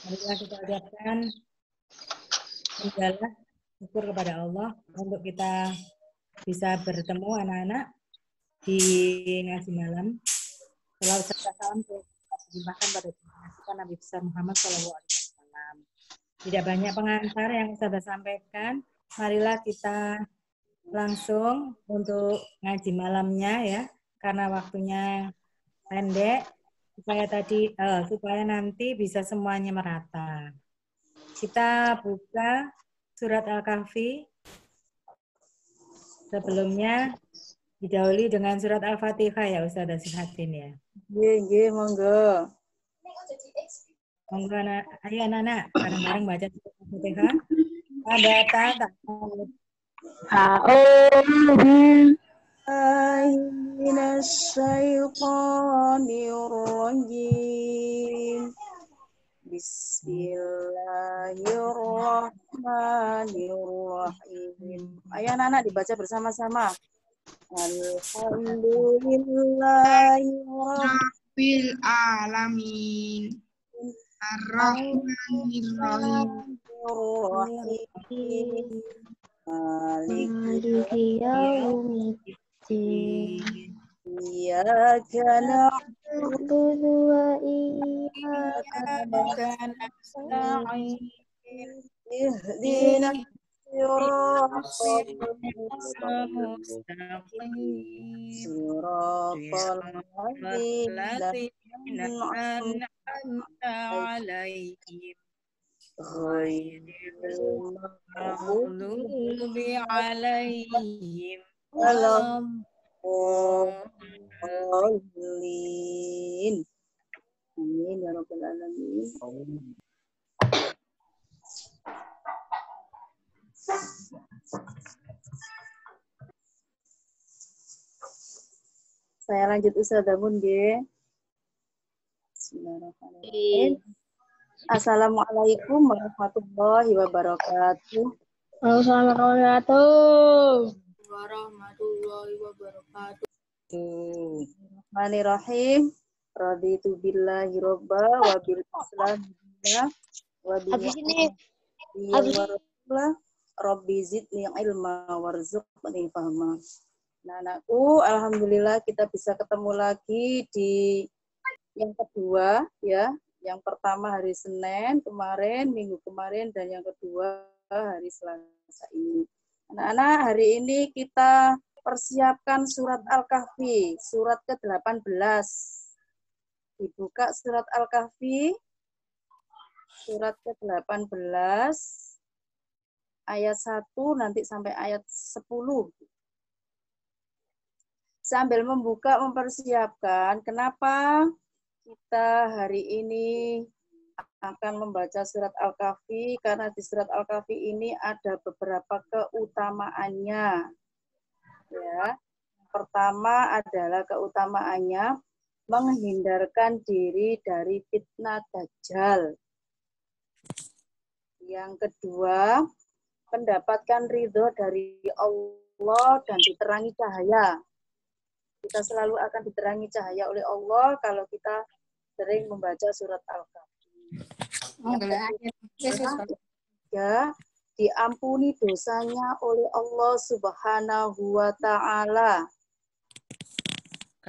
Marilah kita ucapkan hamdalah syukur kepada Allah untuk kita bisa bertemu anak-anak di ngaji malam. Salawat serta salam dilimpahkan pada kita Nabi besar Muhammad SAW. Tidak banyak pengantar yang saya sampaikan. Marilah kita langsung untuk ngaji malamnya ya, karena waktunya pendek supaya nanti bisa semuanya merata. Kita buka surat Al-Kahfi. Sebelumnya didahului dengan surat Al-Fatihah ya Ustazah Sihatin ya. Nggih, monggo. Monggo ayo anak-anak bareng-bareng baca surat Al-Fatihah. Ada tak Minasyaitonirrajim. Bismillahirrahmanirrahim. Ayo anak-anak dibaca bersama-sama. Alhamdulillahirabbil alamin. Ar-Rahmanir-Rahim. Maliki yaumiddin. Iyyaka na'budu wa iyyaka nasta'in. Ihdinas siratal mustaqim. Siratal ladzina an'amta 'alaihim. Ghairil maghdubi 'alaihim waladdallin. Amin ya rabbal alamin. Saya lanjut Ustazah Mun nggih. Bismillahirrahmanirrahim. Assalamualaikum warahmatullahi wabarakatuh. Assalamualaikum Warahmatullahi wabarakatuh. Bismillahirrahmanirrahim. Raditu billahi robba wa bil islam billah wa bi Muhammadin Rabbi zidni ilma warzuqni fahma. Nah, anakku, alhamdulillah kita bisa ketemu lagi di yang kedua ya. Yang pertama hari Senin kemarin, minggu kemarin, dan yang kedua hari Selasa ini. Anak-anak, hari ini kita persiapkan surat Al-Kahfi, surat ke-18. Dibuka surat Al-Kahfi, surat ke-18, ayat 1 nanti sampai ayat 10. Sambil membuka, mempersiapkan, kenapa kita hari ini akan membaca surat Al-Kahfi, karena di surat Al-Kahfi ini ada beberapa keutamaannya. Ya. Pertama adalah keutamaannya menghindarkan diri dari fitnah Dajjal. Yang kedua, mendapatkan ridho dari Allah dan diterangi cahaya. Kita selalu akan diterangi cahaya oleh Allah kalau kita sering membaca surat Al-Kahfi. Ya, diampuni dosanya oleh Allah Subhanahu wa Ta'ala.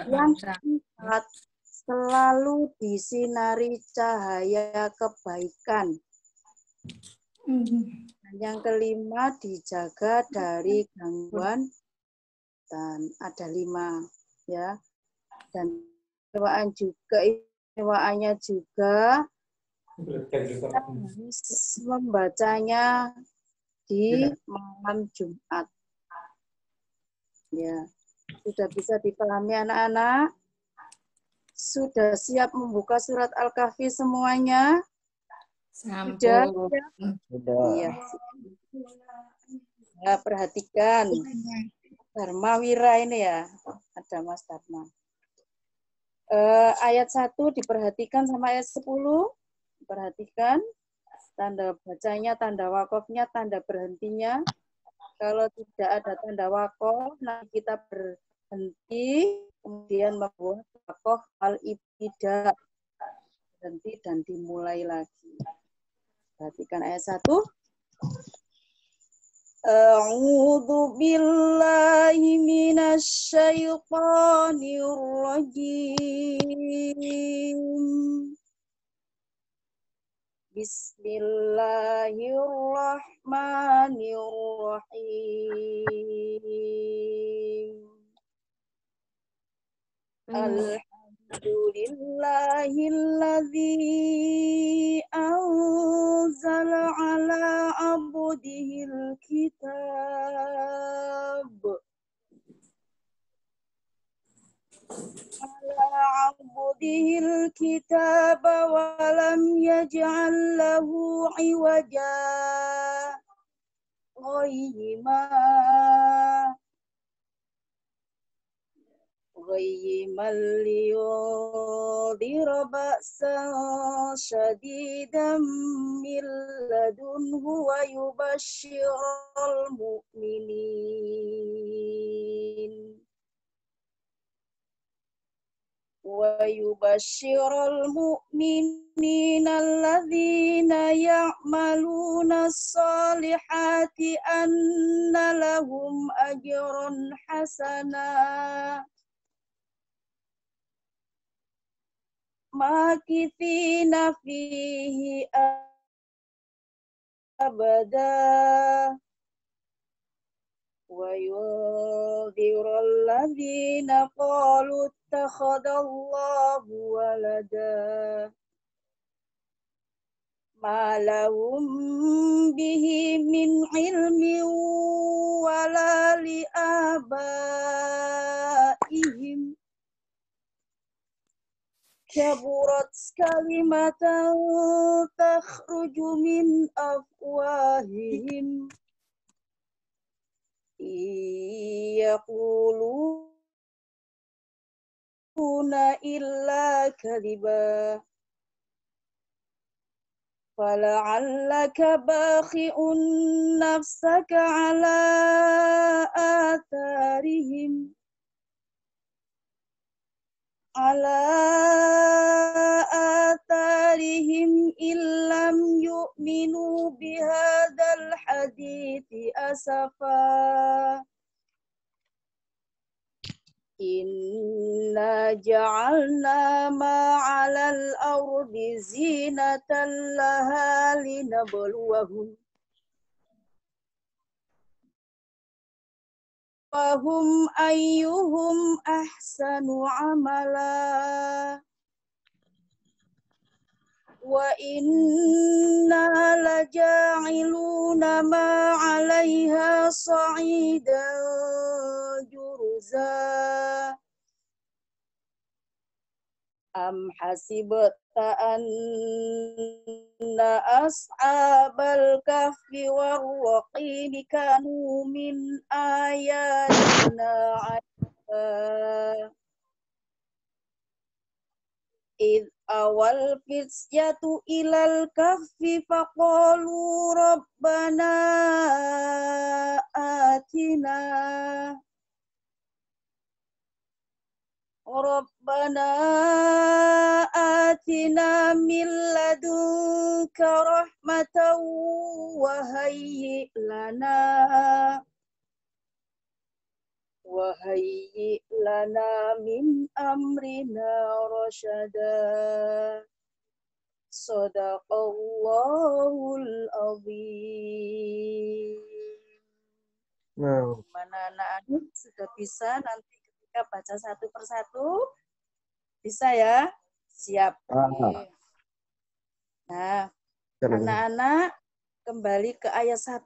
Yang keempat, selalu disinari cahaya kebaikan. Dan yang kelima, dijaga dari gangguan dan ada 5 ya. Dan istimewaannya juga kita harus membacanya di malam Jumat. Ya, sudah bisa dipahami anak-anak? Sudah siap membuka surat Al-Kahfi semuanya? Sudah? Iya. Ya, perhatikan. Dharma Wira ini ya, ada Mas Dharma. Ayat 1 diperhatikan sama ayat 10. Perhatikan tanda bacanya, tanda wakofnya, tanda berhentinya. Kalau tidak ada tanda wakof, nanti kita berhenti, kemudian membuat wakof al-ibtida, berhenti dan dimulai lagi. Perhatikan ayat 1. A'udzu billahi minasy syaithanir rajim. Bismillahirrahmanirrahim. Alhamdulillahilladzi anzala ala abdihil kitab. Ala abdihil kitab wa lam yaj'al lahu iwaja. Ghayyiman liyudhira ba'san syadidan min ladunhu wa yubashshiral mu'minin. ويبشر المؤمنين الذين يعملون الصالحات أن لهم أجرا حسنا ماكثين فيه أبدا وينذر الذين قالوا اتخذ الله ولدا ما لهم به من علم ولا لآبائهم كبرت كلمة تخرج من أفواههم يقولون إلا كذبا فلعلك باخع نفسك على آثارهم إن لم يؤمنوا بهذا الحديث أسفا إنا جعلنا ما على الأرض زينة لها لنبلوهم أيهم أحسن عملا وإنا لجاعلون ما عليها صعيدا جرزا أم حسبت أن أصحاب الكهف والرقيم كانوا من آياتنا عجبا إذ أوى الفتية إلى الكهف فقالوا ربنا آتنا من لدنك رحمة وهيئ لنا من أمرنا رشدا Sadaqallahul azim. Mana anak-anak sudah bisa nanti ketika baca satu persatu? Bisa ya? Siap. Nah, anak-anak kembali ke ayat 1.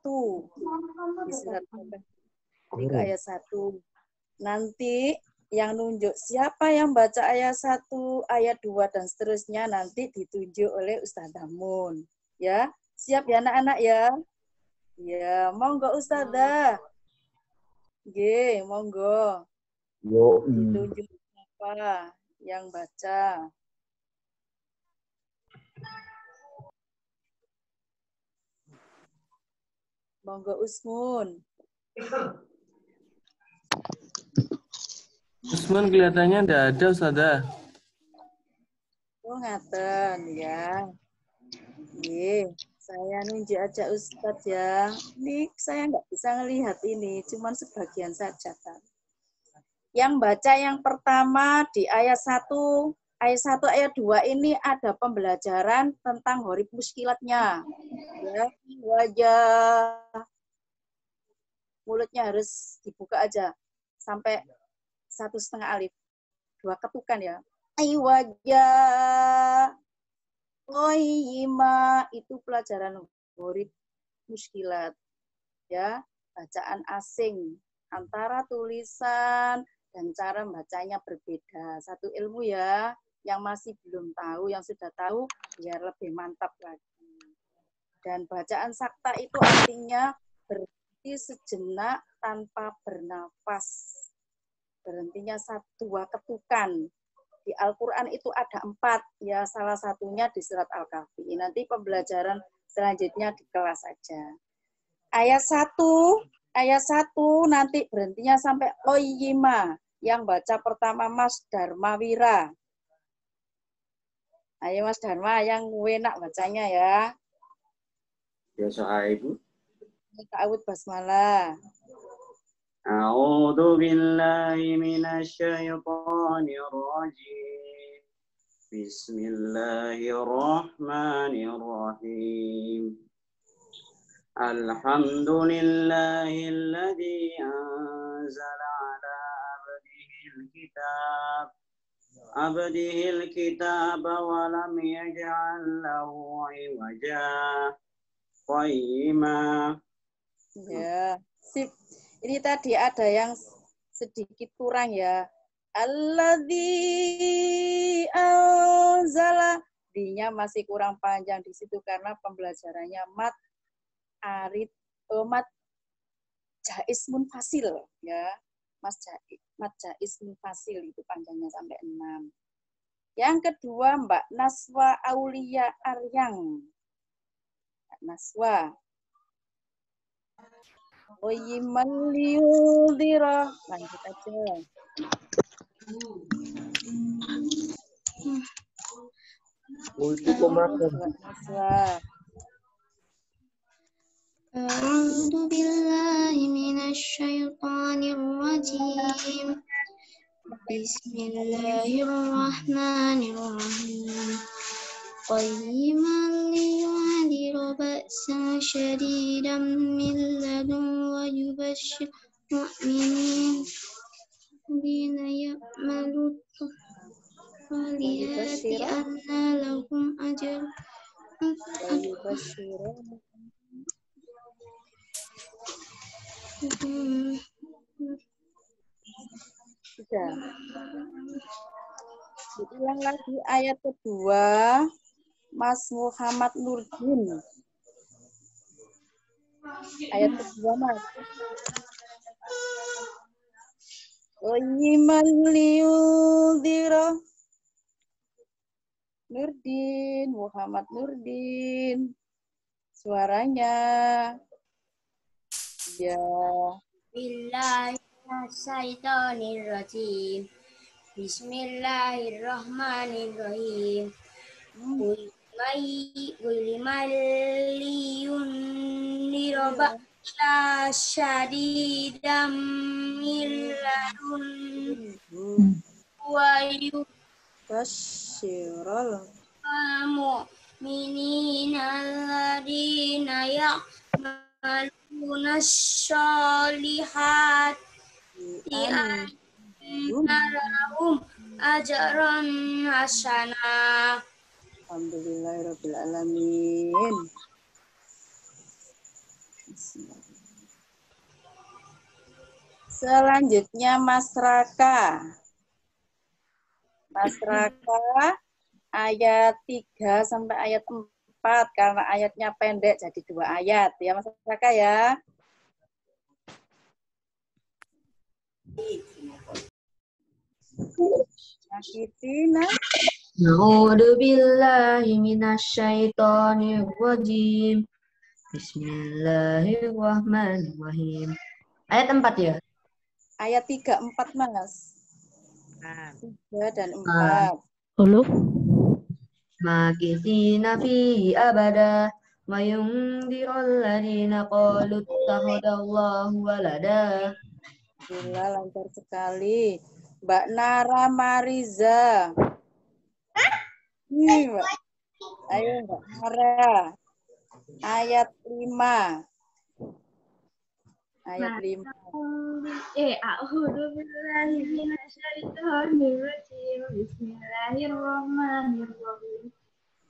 Kembali ke ayat 1. Nanti yang nunjuk siapa yang baca ayat 1, ayat 2 dan seterusnya nanti ditunjuk oleh Ustazah Mun. Ya, siap ya anak-anak ya? Ya, monggo Ustazah. Nggih, monggo. Ditunjuk siapa yang baca. Monggo Usmun. Usman kelihatannya tidak ada, Ustazah. Oh, ngaten ya. Nggih, Saya nunjuk aja Ustadz ya. Ini saya nggak bisa ngelihat ini, cuman sebagian saja kan. Yang baca yang pertama di ayat 1 ayat 2 ini ada pembelajaran tentang huruf muskilatnya. Ya, wajah mulutnya harus dibuka aja sampai 1,5 alif. 2 ketukan ya. Ai wajah Qoyima itu pelajaran huruf muskilat. Ya, bacaan asing antara tulisan dan cara bacanya berbeda. Satu ilmu ya, yang masih belum tahu, yang sudah tahu biar lebih mantap lagi. Dan bacaan sakta itu artinya berhenti sejenak tanpa bernafas. Berhentinya 2 ketukan. Di Al-Quran itu ada 4, ya salah satunya di surat Al-Kahfi. Nanti pembelajaran selanjutnya di kelas saja. Ayat 1 nanti berhentinya sampai Qoyima. Yang baca pertama Mas Dharma Wira. Ayo Mas Dharma, yang enak bacanya ya. Ya Ibu. Ta'awud basmalah. A'udzu billahi minasyaitonir rajim. Bismillahirrahmanirrahim. Alhamdulillahilladzi anzala ala abdihil kitab wa lam yaj'al lahu 'iwaja qayyima. Ya, sip. Ini tadi ada yang sedikit kurang ya. Alladzi anzala. D-nya masih kurang panjang di situ karena pembelajarannya mat arid mat jais munfasil ya. Mat jais munfasil itu panjangnya sampai 6. Yang kedua Mbak Naswa Aulia Aryang. Mbak Naswa. Oyyiman liyudhira. Lanjut aja. A'udzu billahi minasyaitonir rajim. Bismillahirrahmanirrahim. Qayyiman liyu'adhira ba'san syadidan min ladun wa yubashshir mu'minin bina ya'malu salihati anna lahum ajr Sudah. Diulang lagi ayat kedua. Mas Muhammad Nurdin. Ayat kedua, Mas. Qayyiman liyudhira. Nurdin, Muhammad Nurdin. Suaranya. Ya. Bismillahirrahmanirrahim. Bismillahirrahmanirrahim. Liman liyunzira ba'sa syadidan min ladun wa Basyiral mu'minina alladzina ya'maluna sholihati anna lahum ajran hasanah. Alhamdulillahirrabbilalamin. Selanjutnya Mas Raka. Mas Raka ayat 3 sampai ayat 4 karena ayatnya pendek jadi 2 ayat ya Mas Raka ya. Nakitina. A'udzu billahi minasyaitonir rajim. Bismillahirrahmanirrahim. Ayat 4 ya? Ayat 3, 4 Mas. 3 dan 4. Halo. Makithina fihi abada wa yunzirul ladzina qalu ittakhadallahu walada. Gila, lancar sekali. Mbak Nara Mariza. Mbak. Ayo Mbak Nara. Ayat 5. Ayat 5. A'udzu billahi minasyaitonir rajim. Bismillahirrahmanirrahim.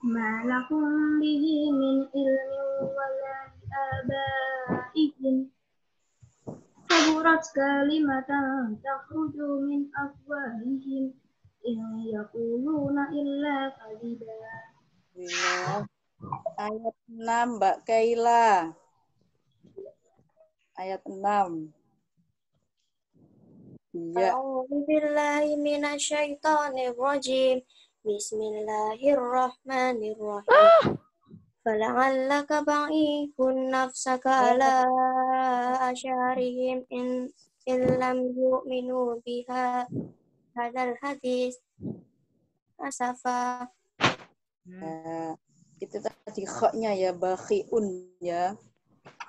Ma lakum bihi min ilmin wala abaihim. Kaburat kalimatan takhruju min afwahihim in yaquluna illa kadiba. Ayat 6 Mbak Kaila. Ayat 6. Iya. A'udzu billahi minasyaitonir rajim. Bismillahirrahmanirrahim. Fala'allaka ba'ihun nafsaka ala asyarihim in lam yu'minu biha hadal hadis asafa. Nah, itu tadi khoknya ya, bakhiun ya.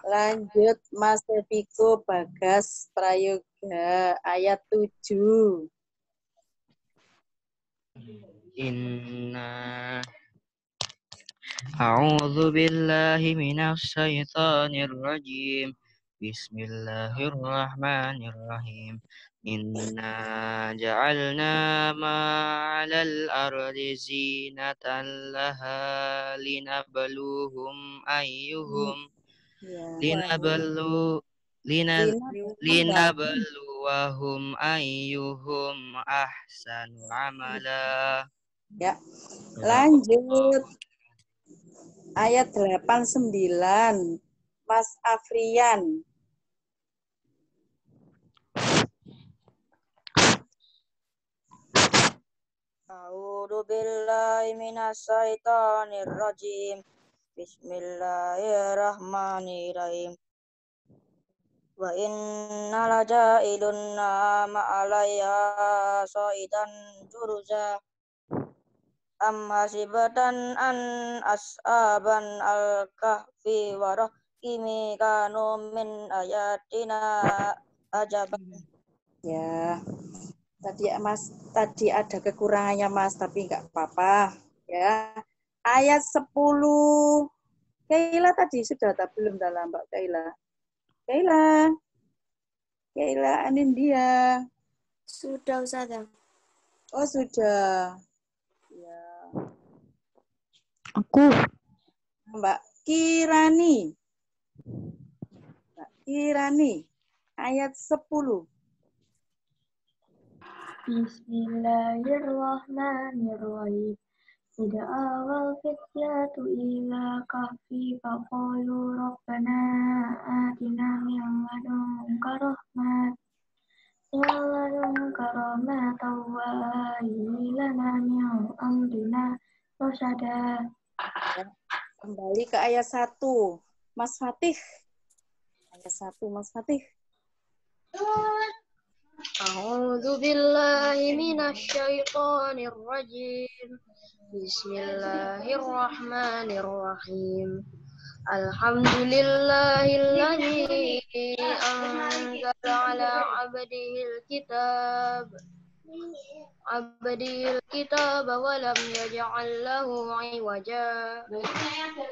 Lanjut Mas Eviko Bagas Prayoga ayat 7. Inna a'udzu billahi minasy syaithanir rajim. Bismillahirrahmanirrahim. Inna ja'alna ma'alal ardi zinatan laha linabluhum ayyuhum linabluwahum ayyuhum ahsanu amala. Ya. Lanjut ayat 89 Mas Afrian. A'udzu billahi minasyaitonir rajim. Bismillahirrahmanirrahim. Wa inna laja'ilunna ma'alaiha sa'idan juruza. Am hasibatan an ashaban al-kahfi wa rahimi kanu min ayatina ajaban. Ya. Tadi ada kekurangannya Mas, tapi enggak apa-apa ya. Ayat 10. Kaila tadi sudah atau belum dalam Mbak Kaila? Kaila Anindya. Sudah Ustazah. Oh, sudah. Ya. Aku. Mbak Kirani. Ayat 10. Bismillahirrahmanirrahim. Ida awal fityatu ila kahfi faqalu rabbana atina min ladunka rahmatan wa hayyi lana min amrina rasyada. Kembali ke ayat 1. Mas Fatih. Ayat 1 Mas Fatih. A'udzu billahi minasy syaithanir rajim. Bismillahirrahmanirrahim. Alhamdulillahilladzi anzala ala 'abdihil kitab wa lam yaj'al lahu 'iwaja.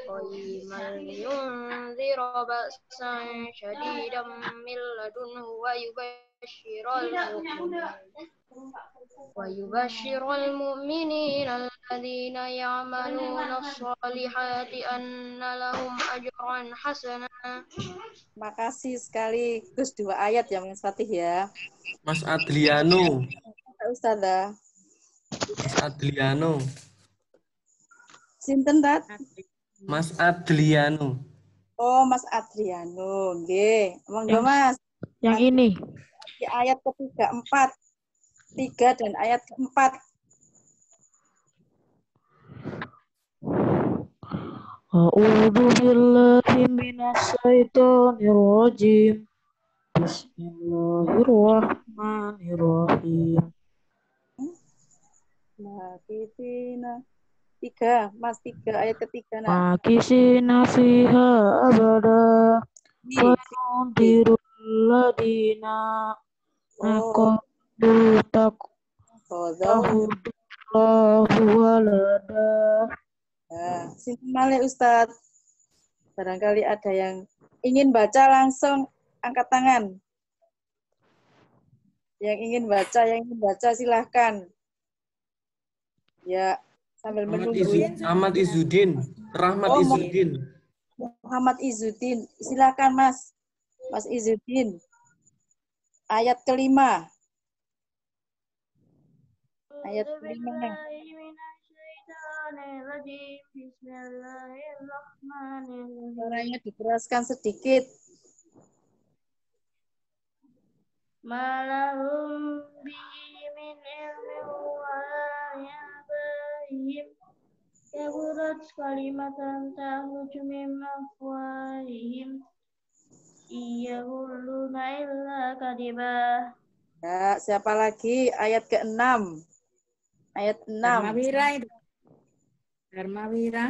Qayyiman liyunzira ba'san syadidan min ladunhu wa yubashshiral mu'minina alladzina ya'maluna as-solihati anna lahum ajran hasana. Makasih sekali. Gus 2 ayat ya Mas Fatih ya. Mas Adliano. Ustazah. Mas Adliano. Sinten Tat? Mas Adliano. Oh, Mas Adriano. Nggih. Monggo Mas. Yang ini. Di ayat ketiga 4. 3 dan ayat keempat. A'udzu billahi minasy syaithanir rajim. Bismillahirrahmanirrahim. Makifina 3, Mas 3 ayat ketiga nak. Makisina fiha abada. Di. Fayundirul ladina Oh, naqadu qadau. tahudallahu walada. Nah, sini malih Ustadz. Barangkali ada yang ingin baca langsung angkat tangan. Yang ingin baca silahkan. Ya, sambil menunggu. Ahmad Izzuddin, Rahmat Oh, Izzuddin. Muhammad Izzuddin. Silahkan Mas. Mas Izzuddin. Ayat kelima. Ayat kelima. Suaranya dikeraskan sedikit. Malahum bihi min ilmin wa yabaihim kaburat kalimatan takhruju min afwahihim iyaquluna illa kadiba. Ya, siapa lagi? Ayat ke-6. Ayat 6. Dharmawira itu. Dharmawira.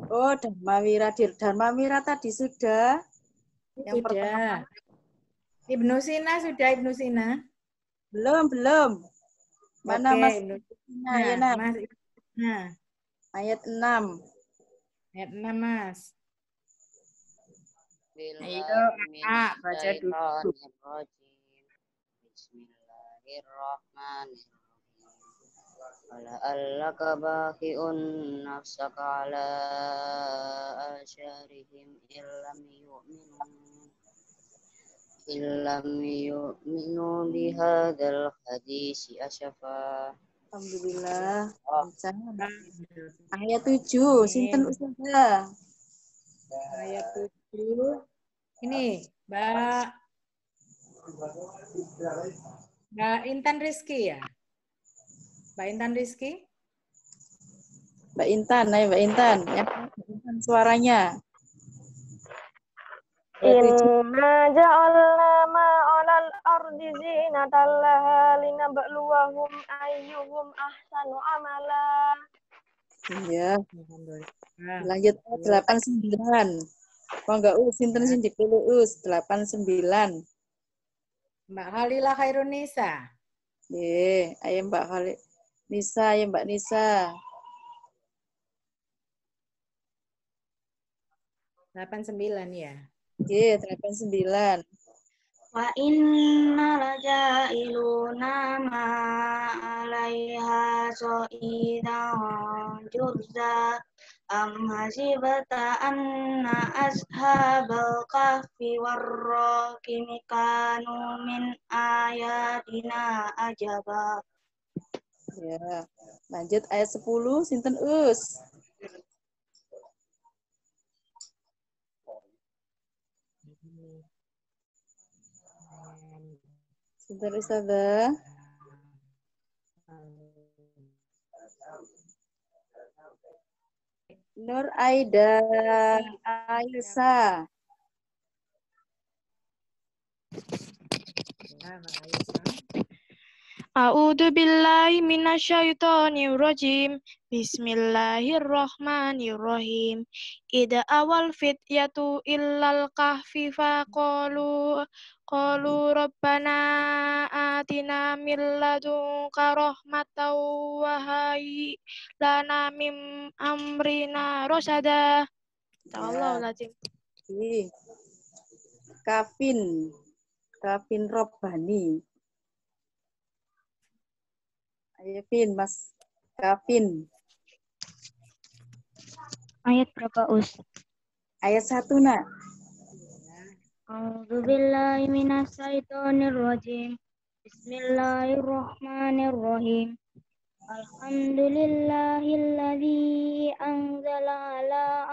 Oh, Dharmawira. Dharmawira tadi sudah. Yang Sudah. pertama. Ibnu Sina sudah, Ibnu Sina. Belum. Mana Oke, Mas? Ibnu Nah, ya, nah. Mas. Nah, Ayat 6. ayat 6, Mas. Ayo, baca dulu. Bismillahirrahmanirrahim. La'allaka bakhi'un nafsaka ala asyarihim illam yu'minu bihadzal hadisi asyafa. Alhamdulillah. Ayat 7. Sinten Ustazah? Ayat 7. Ini, Mbak Intan Rizky ya? Mbak Intan Rizky? Mbak Intan, ayo Mbak Intan. Yang Intan suaranya. Inna ja'alna ma'alal ardi zinatan laha linabluwahum ayyuhum ahsanu amala. Iya. Lanjut 89. Kok enggak sinten sing dipilih 89. Mbak Khalila Khairunisa. Ayo Mbak Khalil. Nisa, ayo Mbak Nisa. 89 ya. 89. Wa inna laja'iluna ma'alaiha so'idan jurza am hasibata anna ashabal kahfi warraqimi kanu min ayatina ajaba. Ya. Lanjut ayat 10, sinten Us. Sinten Ustazah? Nur Aida Aisyah. A'udzu billahi minasyaitonir rajim. Bismillahirrahmanirrahim. Ida awal fityatu illal kahfi faqalu rabbana atina min ladunka rahmatan wa hayyi lana min amrina rasada. Allahul azim. Kafin Robbani. Ayo Pin, Mas Kafin. Ayat berapa, Us? Ayat 1, Nak. A'udzu billahi minasyaitonir rajim. Bismillahirrahmanirrahim. Alhamdulillahilladzi anzala ala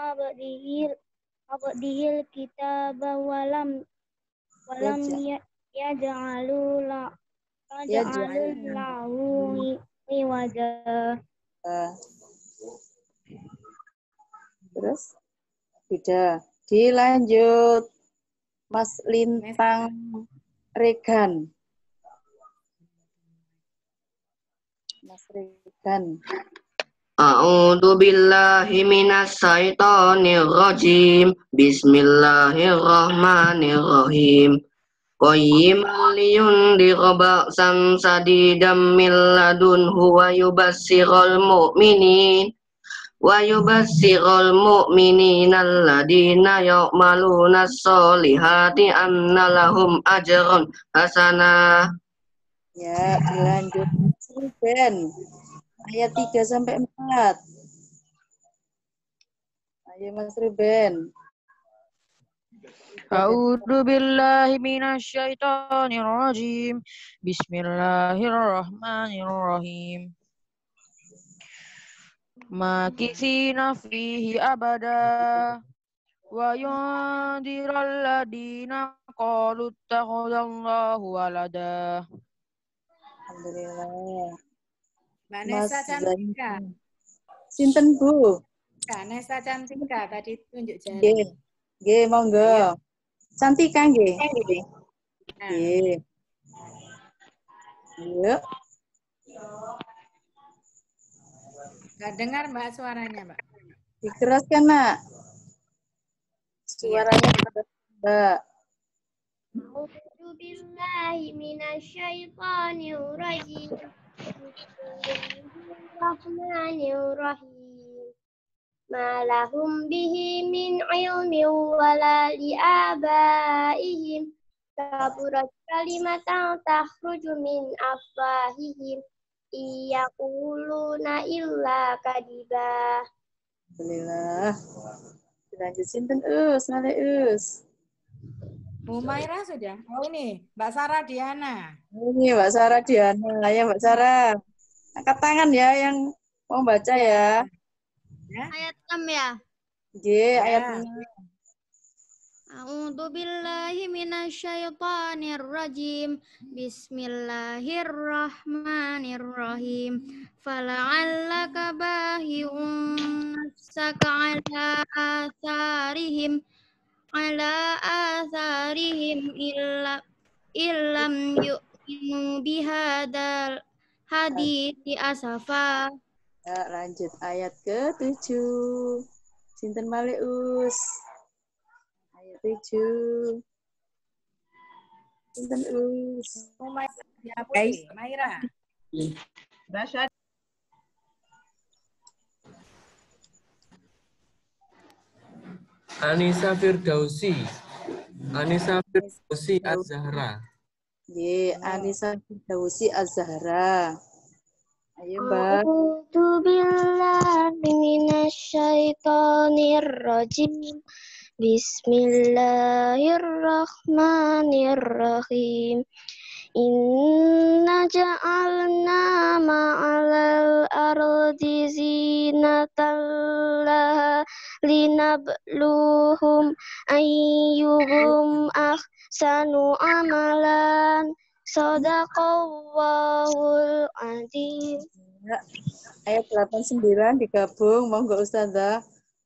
abdihil kitaba walam yaj'alul lahu iwaja. Terus? Sudah. Dilanjut. Mas Lintang Regan. Mas Regan. A'udzu billahi minas syaitonir rajim. Bismillahirrahmanirrahim. Qayyiman liyundira ba'san sadidam min ladunhu wa yubassiral mu'minina alladina ya'maluna sholihati anna lahum ajran hasanah. Ya, dilanjut. Ben. Ayat 3 sampai 4. Ayo Mas Ruben. A'udzu billahi minasyaitonir rajim. Bismillahirrahmanirrahim. Makisina fihi abada wa yundiral ladina qalu ittakhadallahu walada. Alhamdulillah. Mbak Mas Nesa Cantika. Sinten Bu? Nesa Cantika tadi tunjuk jari. Nggih. Nggih, monggo. Cantika nggih. Nah, Nggih. Yuk. nggak dengar Mbak suaranya, Mbak. Dikeraskan, Nak. Suaranya keras, Mbak. A'udzu billahi minasyaitonir rajim. Bismillahirrahmanirrahim. Ma lahum bihi min ilmin wala liabaihim. Kaburat kalimatan takhruju min afwahihim. Iyaquluna illa kadiba. Alhamdulillah. Dilanjut sinten Male Bu Maira sudah. Oh ini Mbak Sarah Diana. Ini Mbak Sarah Diana. Ya Mbak Sarah. Angkat tangan ya yang mau baca ya. Ayat 6 ya. Nggih, ayat 6. A'udzu billahi minasyaitonir rajim. Bismillahirrahmanirrahim. Fala'allaka bahi'un nafsaka ala atharihim illam yu'minu bihadzal hadithi asafa. Ya, lanjut ayat ke-7. Sinten Maleus. Ayat 7. Sinten Bu Maira. Anissa Firdausi. Anissa Firdausi Az-Zahra. Nggih, Anissa Firdausi Az-Zahra. Ayo, Mbak. A'udzu billahi minasyaitonir rajim. Bismillahirrahmanirrahim. Inna ja'alna ma'alal ardi zinatan laha linabluhum ayyuhum ahsanu amalan. Shadaqallahul adzim. Ayat 8-9 digabung, monggo Ustazah.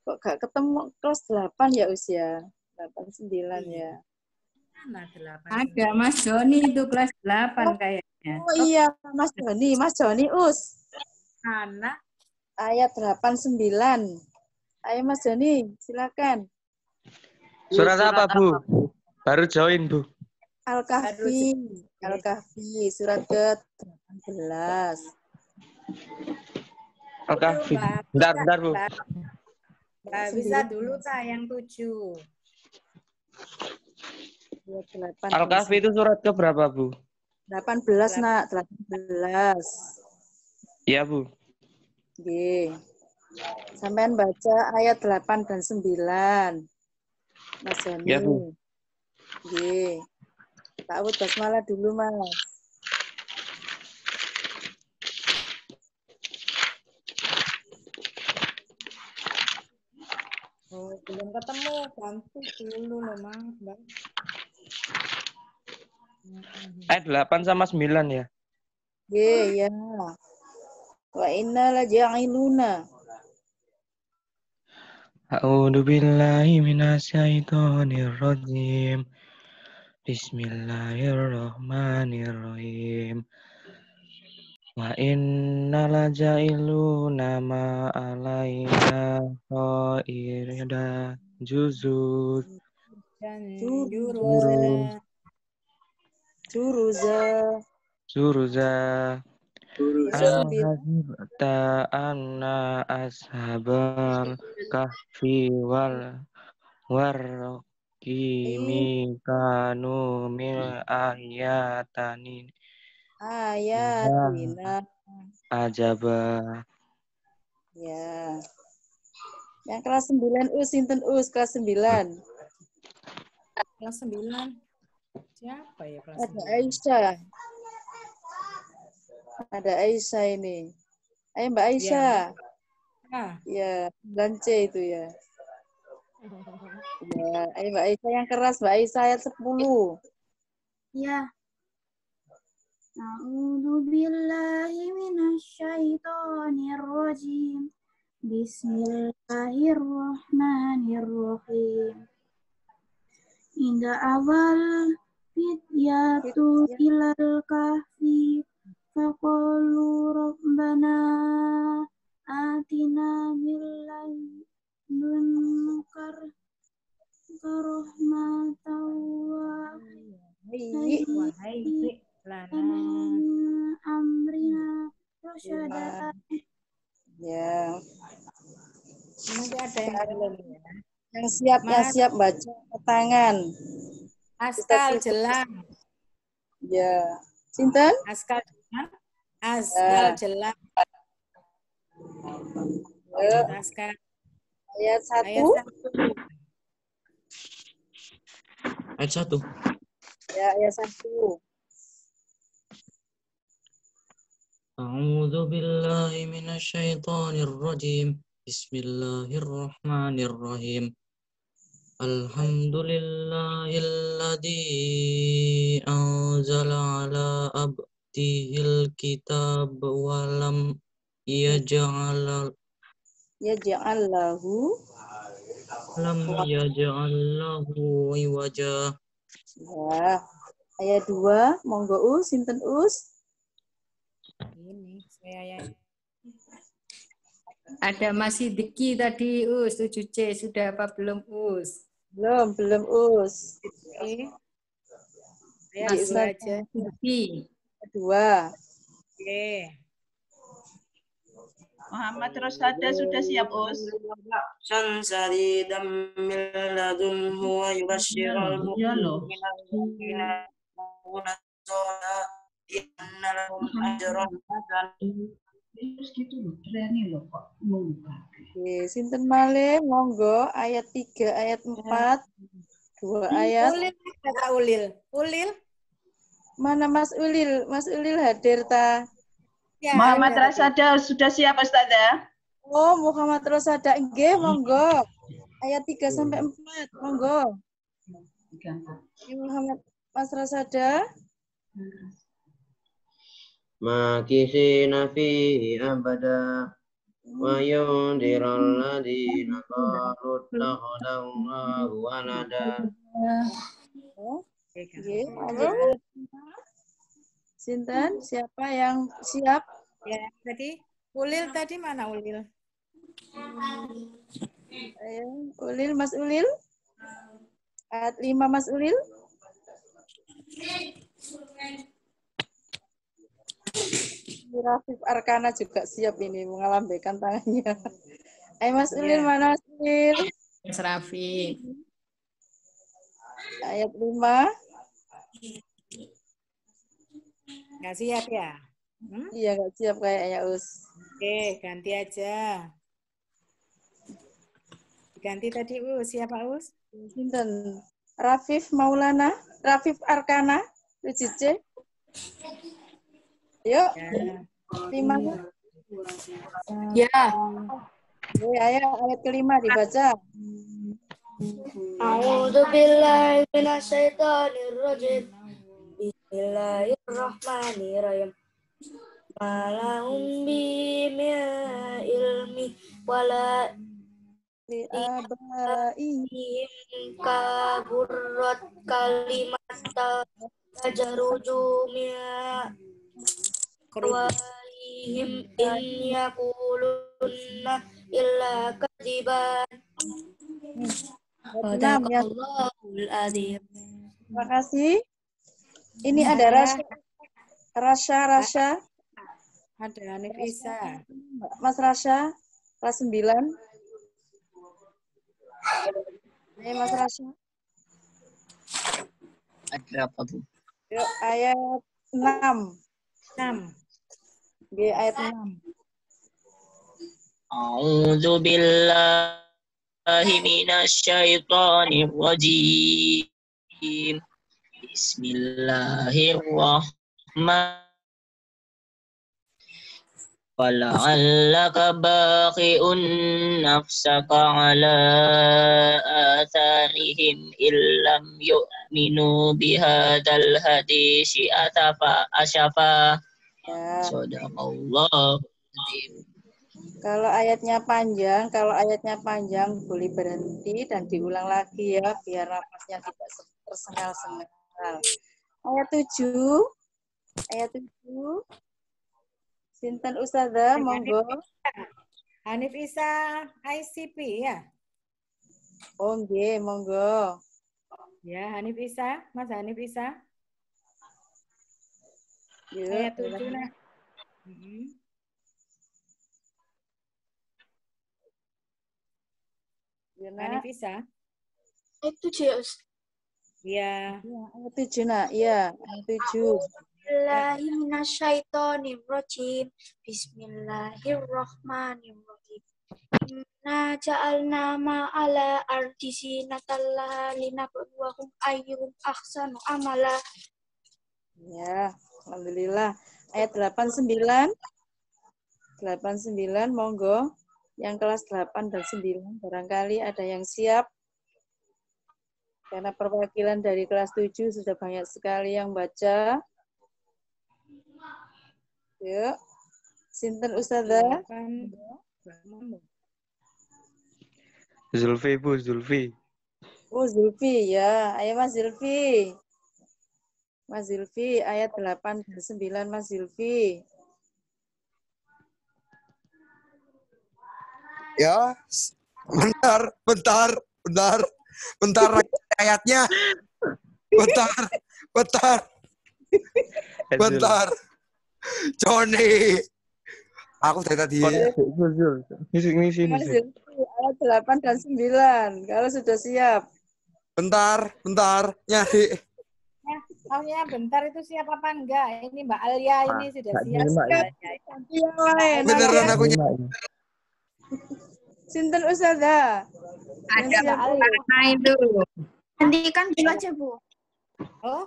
Kok gak ketemu kelas 8 ya usia? 8-9 ya. Mana 8? Ada Mas Joni itu kelas 8 kayaknya. Oh iya, Mas Joni Anak. Ayat 8-9. Ayo Mas Joni, silakan. Surat apa, Bu? Baru join, Bu. Al-Kahfi surat ke-18. Al-Kahfi. Bentar, Bu. Nggak bisa dulu, yang 7. Al-Kahfi itu surat ke berapa, Bu? 18, Nak. 18. Iya, Bu. Nggih. Sampean baca ayat 8 dan 9. Mas Joni. Iya, Bu. Nggih. Ta'awudz basmalah dulu, Mas. Oh, belum ketemu. Ganti dulu loh, Mbak. Ayat 8 sama 9 ya? Nggih, ya. Wa inna la ja'iluna. A'udzu billahi minasyaitonir rajim. Bismillahirrahmanirrahim. Wa inna lajailuna ma alaina qaida juzur Dan juruz juruza al-hasibta anna ashabal kahfi wal warqimi kanu min ayatina ajaba. Ya. Yang kelas 9 sinten kelas 9. Kelas 9. Siapa ya kelas 9? Ada Aisyah. Ada Aisyah ini. Ayo Mbak Aisyah. Ya, C itu ya. Ya, ayo Mbak Aisyah yang keras, Mbak Aisyah ayat 10. Ya. A'udzu billahi minasyaitonir rajim. Bismillahirrahmanirrahim. Inda awal fityatu ilal kahfi faqalu rabbana atina min ladunka rahmatan wa hayyi lana amrina rasyada. Ya. Masih ada yang belum ya? Yang siap baca tangan. Askal jelang. Ya. Sinten? Askal jelang. Askal jelang. Askal. Ayat 1. Ayat 1. Ya, ayat 1. A'udzu billahi minasyaitonir rajim. Bismillahirrahmanirrahim. Alhamdulillahilladzi anzala ala abdihil kitab wa lam yaj'allahu iwaja. Ya. Ayat 2, monggo sinten Ini saya yang Ada masih Diki tadi 7C sudah apa belum Belum Ayat 2 aja. Diki. 2. Oke. Muhammad Rosada sudah siap, San sadidan min ladunhu wa yubashshirul mu'minina inna lahum ajran hasanan. Oke, sinten malih monggo ayat 3, ayat 4. 2 ayat. Ulil. Mana Mas Ulil? Mas Ulil hadir ta? Ya, Muhammad Rasada sudah siap, Ustazah? Oh, Muhammad Rasada nggih, monggo. Ayat 3 sampai 4, monggo. Muhammad Mas Rasada. Makisina fihi abada wa yundiral ladina qalu takhadallahu walada. Sinten? Siapa yang siap? Ya, tadi Ulil tadi mana Ulil? Ayo, Ulil, Mas Ulil. Ayat 5 Mas Ulil. Rafif Arkana juga siap ini mengalambaikan tangannya. Ayo Mas Ulil, mana Mas Ulil? Mas Rafif. Ayat 5. Nggak siap ya? Iya, nggak siap kayaknya, Oke, ganti aja. Ganti tadi, siapa, Sinten? Rafif Maulana, Rafif Arkana, CC. Yuk. 5. Ya. Ayo, ayat kelima dibaca. A'udzu billahi minasyaitonir rajim. Bismillahirrahmanirrahim. Malahum bi ilmi wala li'abaihim kaburrat kalimata tajaruju wa alaihim in yaqulunna illa kadziban. Sadaqallahul adzim. Terima kasih. Ini ada Rasya. Ada Hanif Isa. Mas Rasya, kelas 9. Ayo Mas Rasya. Ada apa tuh? Yuk, ayat 6. 6. Di ayat 6. A'udzu billahi minasyaitonir rajim. Bismillahirrahmanirrahim. Wala'allaka baqi'un nafsaka ala atharihim illam yu'minu bihadzal hadisi asyafa. Sadaqallahu adzim. Kalau ayatnya panjang boleh berhenti dan diulang lagi ya, biar nafasnya tidak tersengal-sengal. Ayat 7. Sinten Ustazah, monggo. Hanif Isa ICP ya. Oh nggih, monggo. Ya, Hanif Isa, Mas Hanif Isa. Yuk, ayat 7 nah. Hanif Isa. Ayat 7 ya, Ustaz. Iya. Ayat 7 nak. Iya, ayat 7. Bismillahirrahmanirrahim. Bismillahirrahmanirrahim. Inna ja'alna ma'ala ardi zinatan laha linabluwahum ayyuhum ahsanu amala. Ya, alhamdulillah. Ayat 89. 89 monggo. Yang kelas 8 dan 9 barangkali ada yang siap. Karena perwakilan dari kelas 7 sudah banyak sekali yang baca. Yuk. Sinten Ustazah? Zulfi, Bu, Zulfi. Oh, Zulfi ya. Ayo Mas Zulfi. Mas Zulfi, ayat 8 dan 9 Mas Zulfi. Ya, bentar ayatnya. Bentar. Joni. Aku dari tadi. Misi. Ayat 8 dan 9. Kalau sudah siap. Bentar. Nyari. Maunya bentar itu siap apa enggak? Ini Mbak Alia ini sudah siap. Yang lain. Beneran aku nyari. Sinten Ustazah? Ada Mbak Alia itu. Hentikan dulu aja, Bu. Oh.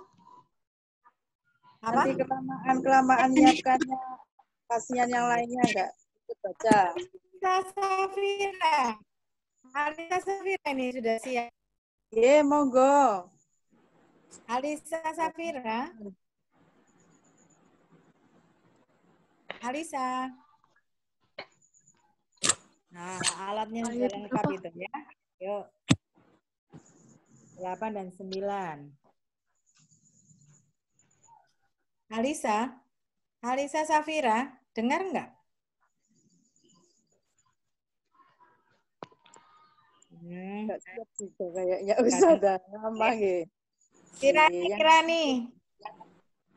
Nanti kelamaan nyiapkannya pasien yang lainnya enggak ikut baca. Alisa Safira ini sudah siap. Ye, monggo. Alisa Safira. Alisa. Nah, alatnya sudah lengkap itu ya. Yuk. 8 dan 9. Alisa Safira, dengar enggak? Enggak siap juga kayaknya Ustazah. Lama nggih.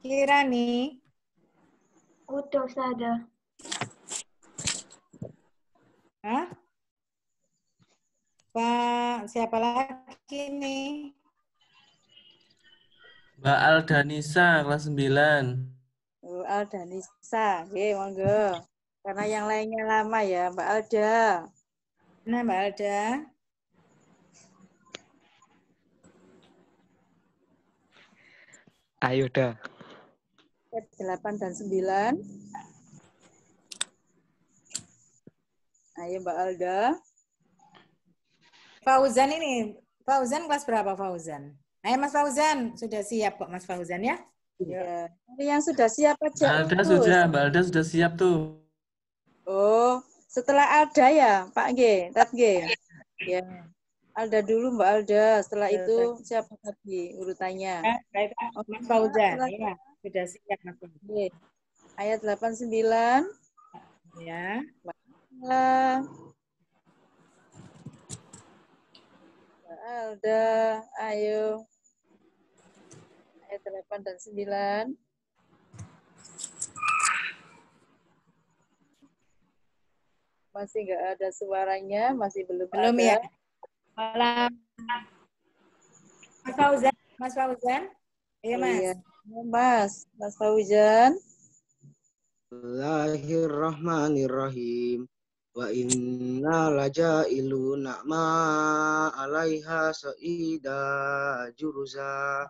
Kirani. Udah, Ustazah. Hah? Pak, siapa lagi nih? Mbak Aldanisa, kelas 9. Oh, Aldanisa. Nggih, monggo. Karena yang lainnya lama ya, Mbak Alda. Nah, Mbak Alda. Ayo dah. 8 dan 9. Ayo Mbak Alda. Fauzan ini. Fauzan kelas berapa Fauzan? Ayo Mas Fauzan. Sudah siap kok Mas Fauzan ya? Ya. Yang sudah siap aja. Mbak Alda sudah siap tuh. Oh, setelah Alda ya Pak G. Tat G. Ya. Alda dulu Mbak Alda. Setelah itu siapa tadi urutannya? Mas Fauzan. Ya, sudah siap Mas Fauzan. Ayat 89. Ya. Mbak Alda, ayo. Ayat 8 dan 9. Masih nggak ada suaranya, masih belum Belum ada. ya? Malam. Mas Fauzan, Mas Fauzan. Iya, Mas. Iya, Mas Fauzan. Bismillahirrahmanirrahim. Wa inna lajailuna ma alaiha sa'ida juruza.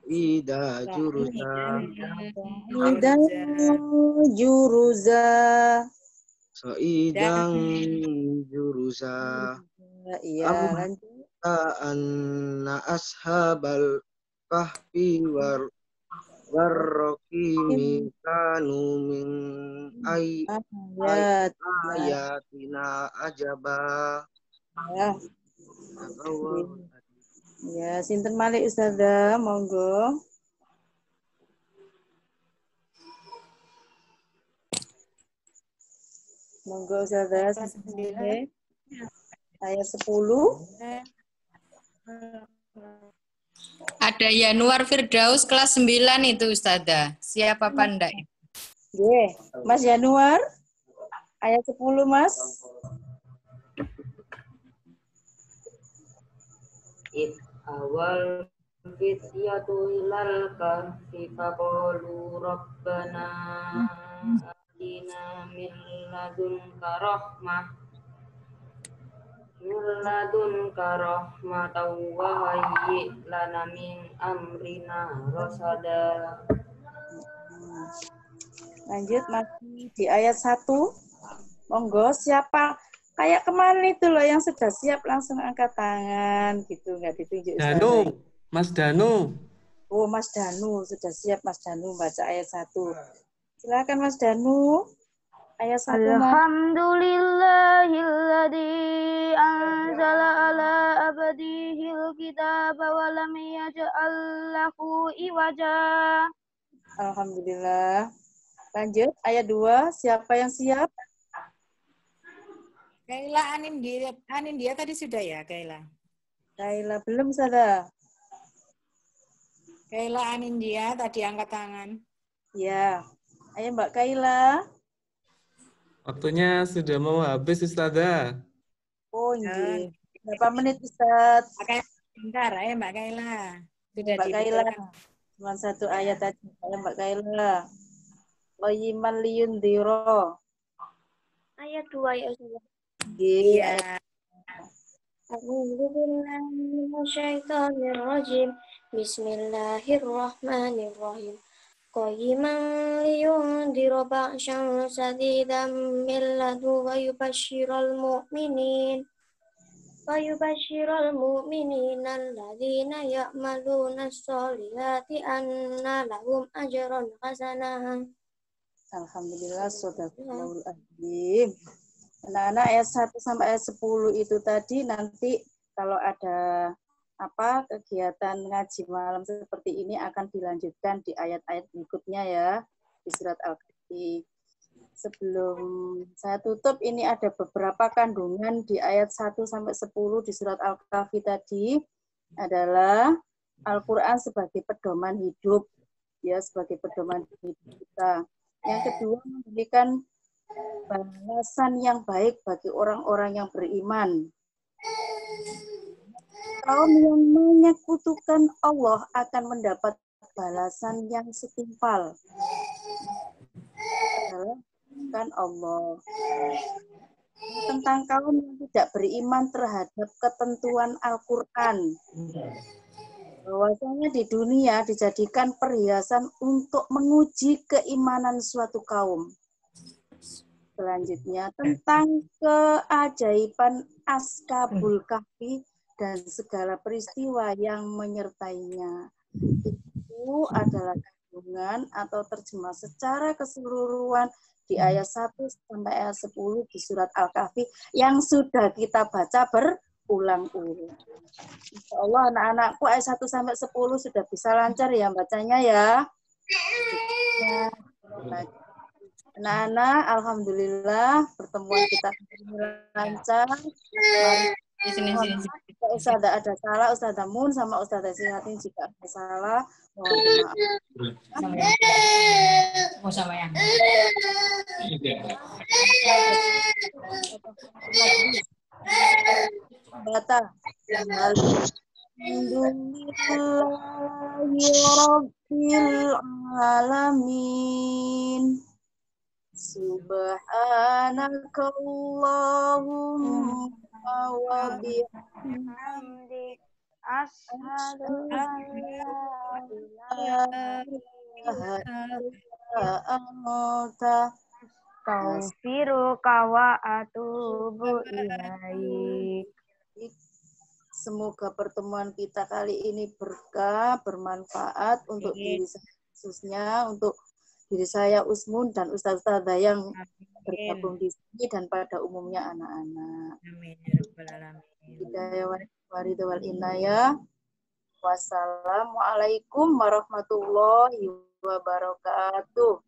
Ida juruza. Idang juruza. Sa'idang juruza. Iya, lanjut. Anna ashabal kahfi warraqimi kanu min ayatina ajaba. Ya, sinten malih Ustazah, monggo. Monggo Ustazah, ayat 10. Ada Yanuar Firdaus kelas 9 itu Ustazah. Siapa pandai? Nggih, Mas Yanuar. Ayat 10, Mas. Awal fityatu ilal kahfi faqalu rabbana atina min ladunka rahmatan wa hayyi lana min amrina rasada. Lanjut masih di ayat 1. Monggo, siapa? Kayak kemarin itu loh yang sudah siap langsung angkat tangan gitu, nggak ditunjuk. Danu, Mas Danu. Oh, Mas Danu sudah siap, Mas Danu baca ayat 1. Silakan Mas Danu. Ayat 1. Alhamdulillahilladzi anzala ala abdihil kitaba wa lam yaj'al lahu iwaja. Alhamdulillah. Lanjut ayat 2. Siapa yang siap? Kaila Anindya tadi sudah ya, Kaila? Kaila belum, Sada. Kaila Anindya tadi angkat tangan. Ya. Ayo Mbak Kaila. Waktunya sudah mau habis, Ustazah. Oh, iya. Berapa menit, Ustaz? Bentar, ayo Mbak Kaila. Sudah Mbak Kaila. Cuma 1 ayat tadi. Ayo Mbak Kaila. Qayyiman liyundhira. Ayat 2 ya Ustaz. Iya. A'udzu billahi minasyaitonir rajim. Bismillahirrahmanirrahim. Qayyiman liyundhira ba'san sadidan min ladun wa yubashshiral mu'minina alladzina ya'maluna sholihati anna lahum ajran hasanah. Alhamdulillah, shadaqallahul azim. Anak-anak ayat 1 sampai ayat 10 itu tadi nanti kalau ada kegiatan ngaji malam seperti ini akan dilanjutkan di ayat-ayat berikutnya ya di surat Al-Kahfi. Sebelum saya tutup, ini ada beberapa kandungan di ayat 1 sampai 10 di surat Al-Kahfi tadi adalah Al-Qur'an sebagai pedoman hidup, ya, sebagai pedoman hidup kita. Yang kedua, memberikan balasan yang baik bagi orang-orang yang beriman. Kaum yang menyekutukan Allah akan mendapat balasan yang setimpal. Adalah kan Allah. Tentang kaum yang tidak beriman terhadap ketentuan Al-Quran. Bahwasanya di dunia dijadikan perhiasan untuk menguji keimanan suatu kaum. Selanjutnya, tentang keajaiban Askabul Kahfi dan segala peristiwa yang menyertainya. Itu adalah kandungan atau terjemah secara keseluruhan di ayat 1 sampai ayat 10 di surat Al-Kahfi yang sudah kita baca berulang-ulang. Insya Allah anak-anakku ayat 1 sampai 10 sudah bisa lancar ya bacanya ya. Anak-anak, alhamdulillah pertemuan kita lancar. Mari Sini. jika Ustazah ada salah, Ustazah Mun sama Ustazah Sihatin jika ada salah, mohon maaf. Sama yang. Bata. Alhamdulillahi Rabbil Alamin. Subhanakallahumma wa bihamdik. Asyhadu an la ilaha illa anta astaghfiruka wa atubu ilaik. Semoga pertemuan kita kali ini berkah, bermanfaat untuk diri saya khususnya, untuk diri saya Usmun dan ustaz-ustazah yang bergabung di sini dan pada umumnya anak-anak. Amin ya rabbal alamin. Hidayah wal inayah. Wassalamualaikum warahmatullahi wabarakatuh.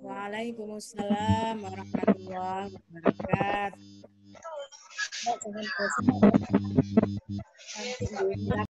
Waalaikumsalam warahmatullahi wabarakatuh. Nanti